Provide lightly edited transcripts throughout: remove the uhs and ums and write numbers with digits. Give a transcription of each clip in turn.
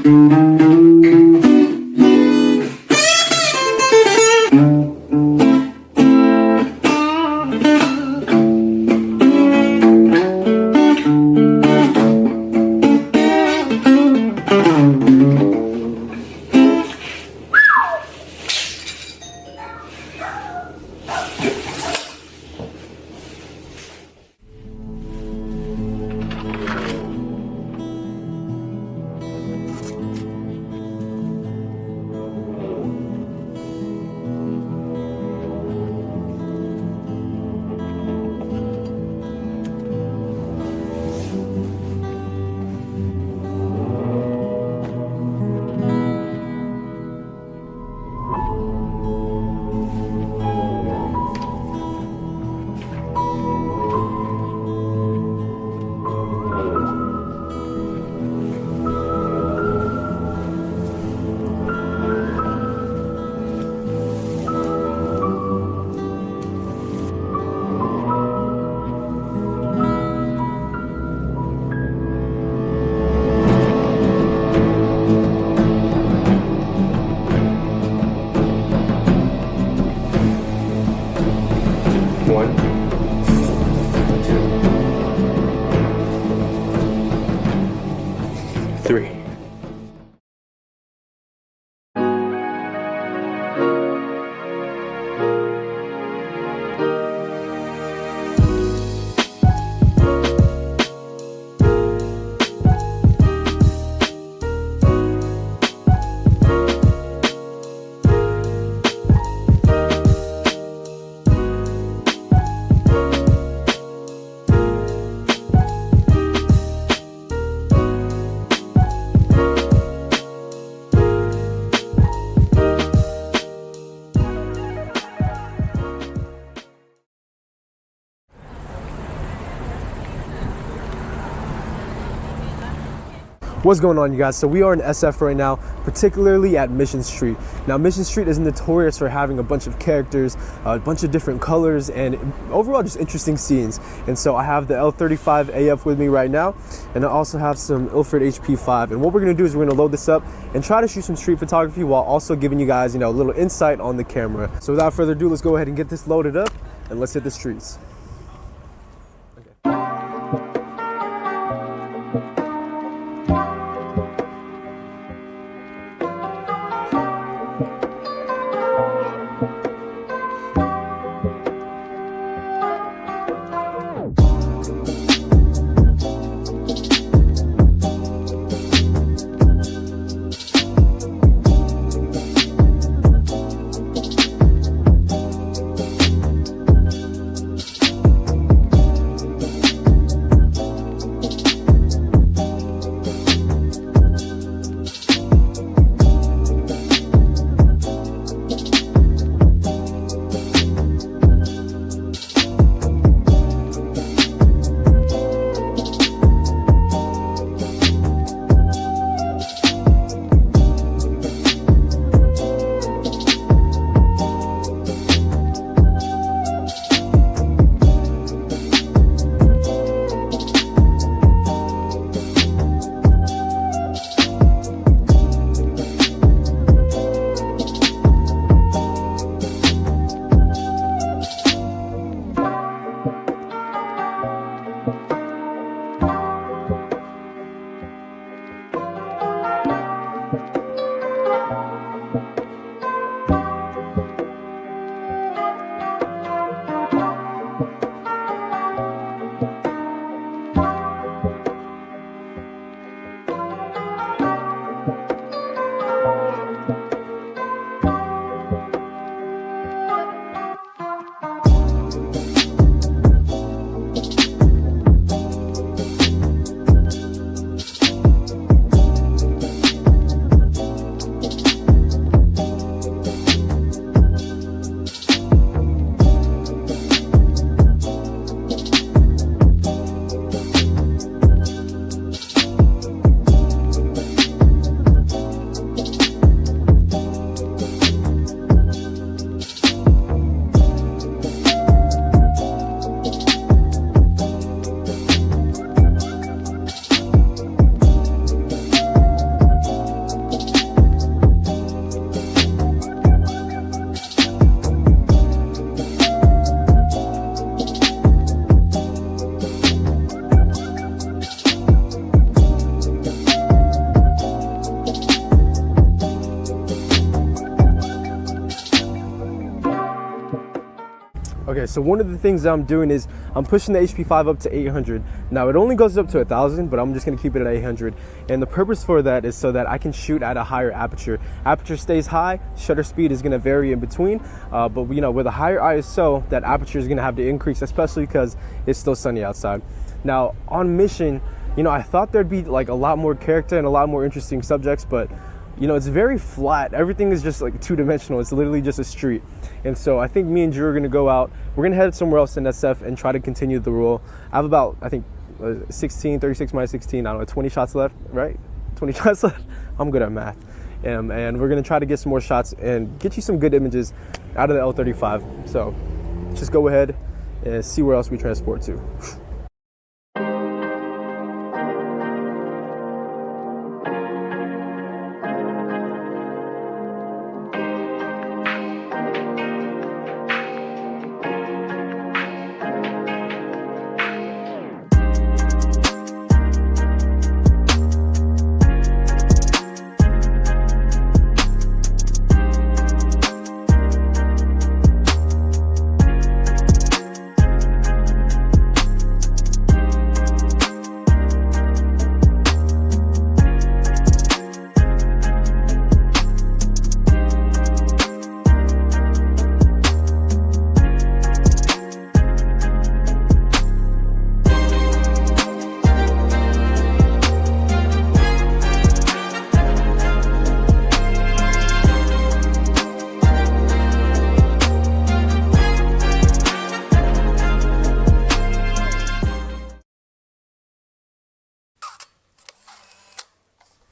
1, 2, 3. What's going on, you guys? So we are in SF right now, particularly at Mission Street. Now, Mission Street is notorious for having a bunch of characters, a bunch of different colors, and overall just interesting scenes. And so I have the L35AF with me right now, and I also have some Ilford HP5. And what we're gonna do is we're gonna load this up and try to shoot some street photography while also giving you guys, a little insight on the camera. So without further ado, let's go ahead and get this loaded up and let's hit the streets. Okay, so one of the things that I'm doing is I'm pushing the HP5 up to 800. Now it only goes up to 1000, but I'm just gonna keep it at 800. And the purpose for that is so that I can shoot at a higher aperture. Aperture stays high, shutter speed is gonna vary in between, but you know, with a higher ISO, that aperture is gonna have to increase, especially because it's still sunny outside. Now on mission, you know, I thought there'd be like a lot more character and a lot more interesting subjects, but you know, it's very flat. Everything is just like two-dimensional. It's literally just a street. And so I think me and Drew are gonna go out. We're gonna head somewhere else in SF and try to continue the rule. I have about, I think, 36 minus 16, I don't know, 20 shots left, right? 20 shots left? I'm good at math. And we're gonna try to get some more shots and get you some good images out of the L35. So just go ahead and see where else we transport to.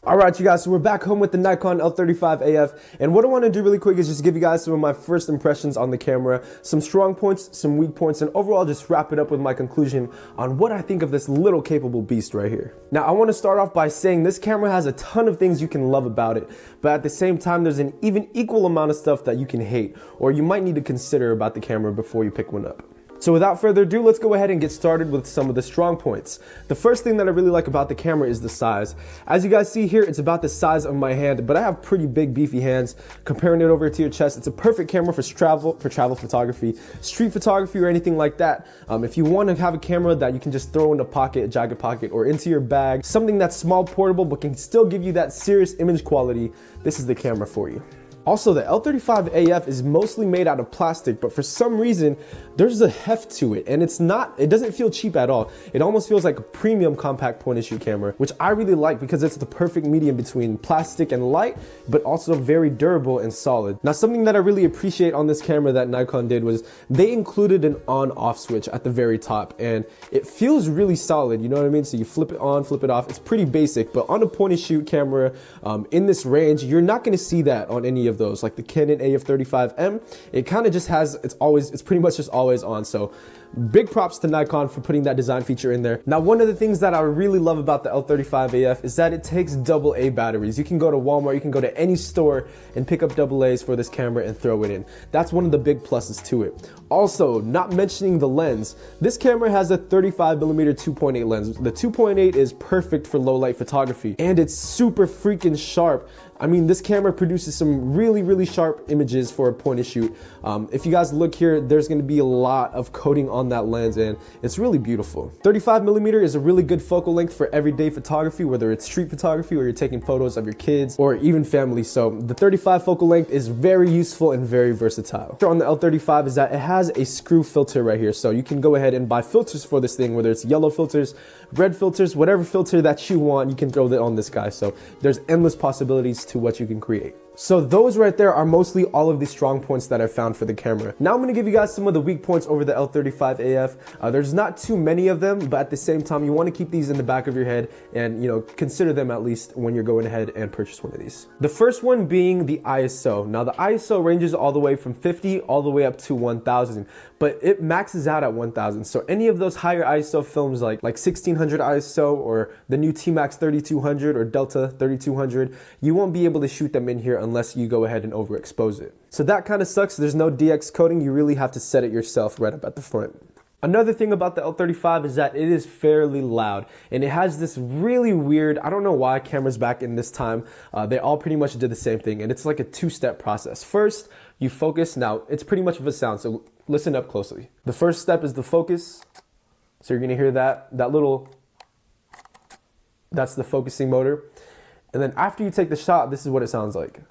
All right, you guys, so we're back home with the Nikon L35AF, and what I want to do really quick is just give you guys some of my first impressions on the camera, some strong points, some weak points, and overall just wrap it up with my conclusion on what I think of this little capable beast right here. Now, I want to start off by saying this camera has a ton of things you can love about it, but at the same time, there's an even equal amount of stuff that you can hate, or you might need to consider about the camera before you pick one up. So without further ado, let's go ahead and get started with some of the strong points. The first thing that I really like about the camera is the size. As you guys see here, it's about the size of my hand, but I have pretty big, beefy hands. Comparing it over to your chest, it's a perfect camera for travel photography, street photography, or anything like that. If you want to have a camera that you can just throw in a pocket, a jacket pocket, or into your bag, something that's small, portable, but can still give you that serious image quality, this is the camera for you. Also, the L35AF is mostly made out of plastic, but for some reason, there's a heft to it, and it doesn't feel cheap at all. It almost feels like a premium compact point-and-shoot camera, which I really like because it's the perfect medium between plastic and light, but also very durable and solid. Now, something that I really appreciate on this camera that Nikon did was they included an on-off switch at the very top, and it feels really solid, you know what I mean? So you flip it on, flip it off. It's pretty basic, but on a point-and-shoot camera in this range, you're not gonna see that on any of those, like the Canon AF35M. It kind of just has, it's pretty much just always on. So big props to Nikon for putting that design feature in there. Now, one of the things that I really love about the L35AF is that it takes AA batteries. You can go to Walmart, you can go to any store and pick up AA's for this camera and throw it in. That's one of the big pluses to it. Also, not mentioning the lens, this camera has a 35mm 2.8 lens. The 2.8 is perfect for low light photography, and it's super freaking sharp. I mean, this camera produces some really, really sharp images for a point and shoot. If you guys look here, there's gonna be a lot of coating on that lens, and it's really beautiful. 35mm is a really good focal length for everyday photography, whether it's street photography or you're taking photos of your kids or even family. So the 35 focal length is very useful and very versatile. On the L35 is that it has a screw filter right here. So you can go ahead and buy filters for this thing, whether it's yellow filters, red filters, whatever filter that you want, you can throw that on this guy. So there's endless possibilities to what you can create. So those right there are mostly all of the strong points that I found for the camera. Now I'm gonna give you guys some of the weak points over the L35AF. There's not too many of them, but at the same time, you wanna keep these in the back of your head and, you know, consider them at least when you're going ahead and purchase one of these. The first one being the ISO. Now the ISO ranges all the way from 50 all the way up to 1000, but it maxes out at 1000. So any of those higher ISO films like 1600 ISO or the new T-Max 3200 or Delta 3200, you won't be able to shoot them in here unless you go ahead and overexpose it. So that kind of sucks. There's no DX coating. You really have to set it yourself right up at the front. Another thing about the L35 is that it is fairly loud, and it has this really weird, I don't know why cameras back in this time, they all pretty much did the same thing, and it's like a two-step process. First, you focus. Now, it's pretty much of a sound, so listen up closely. The first step is the focus. So you're gonna hear that little, that's the focusing motor. And then after you take the shot, this is what it sounds like.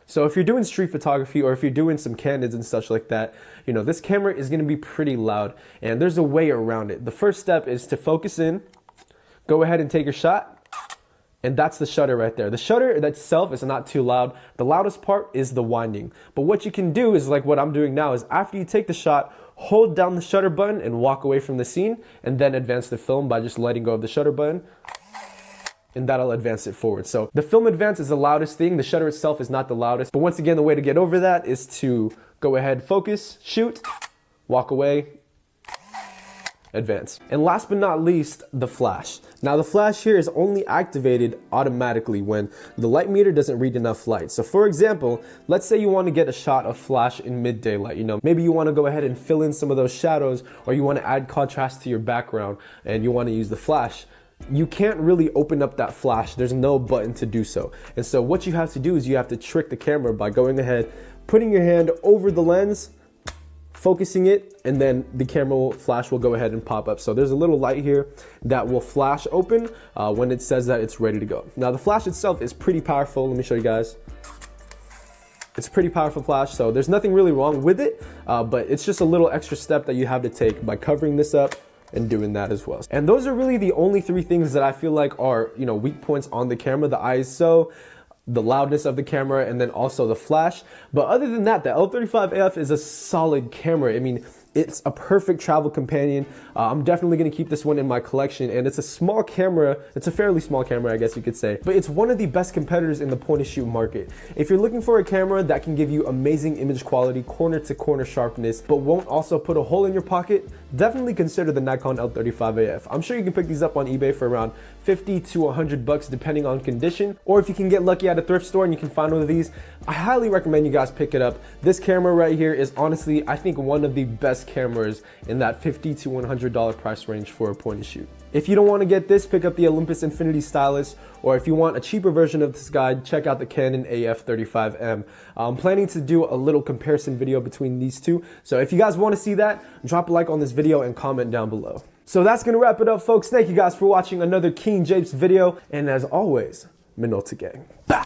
So if you're doing street photography or if you're doing some candids and such like that, you know, this camera is gonna be pretty loud, and there's a way around it. The first step is to focus in, go ahead and take your shot, and that's the shutter right there. The shutter itself is not too loud. The loudest part is the winding. But what you can do is like what I'm doing now is after you take the shot, hold down the shutter button and walk away from the scene, and then advance the film by just letting go of the shutter button, and that'll advance it forward. So the film advance is the loudest thing. The shutter itself is not the loudest. But once again, the way to get over that is to go ahead, focus, shoot, walk away, advance. And last but not least, the flash. Now the flash here is only activated automatically when the light meter doesn't read enough light. So for example, let's say you want to get a shot of flash in mid daylight. You know, maybe you want to go ahead and fill in some of those shadows, or you want to add contrast to your background and you want to use the flash. You can't really open up that flash. There's no button to do so. And so what you have to do is you have to trick the camera by going ahead, putting your hand over the lens, focusing it, and then the camera flash will go ahead and pop up. So there's a little light here that will flash open when it says that it's ready to go. Now the flash itself is pretty powerful. Let me show you guys. It's a pretty powerful flash, so there's nothing really wrong with it, but it's just a little extra step that you have to take by covering this up and doing that as well. And those are really the only three things that I feel like are, you know, weak points on the camera: the ISO, the loudness of the camera, and then also the flash. But other than that, the L35AF is a solid camera. I mean, it's a perfect travel companion. I'm definitely gonna keep this one in my collection, and it's a small camera. It's a fairly small camera, I guess you could say, but it's one of the best competitors in the point and shoot market. If you're looking for a camera that can give you amazing image quality, corner to corner sharpness, but won't also put a hole in your pocket, definitely consider the Nikon L35AF. I'm sure you can pick these up on eBay for around 50 to 100 bucks depending on condition, or if you can get lucky at a thrift store and you can find one of these, I highly recommend you guys pick it up. This camera right here is honestly, I think, one of the best cameras in that $50 to $100 price range for a point and shoot. If you don't want to get this, pick up the Olympus Infinity Stylus, or if you want a cheaper version of this guide, check out the Canon AF35M. I'm planning to do a little comparison video between these two, so if you guys want to see that, drop a like on this video and comment down below. So that's gonna wrap it up, folks. Thank you guys for watching another KingJvpes video, and as always, Minolta gang. Bah!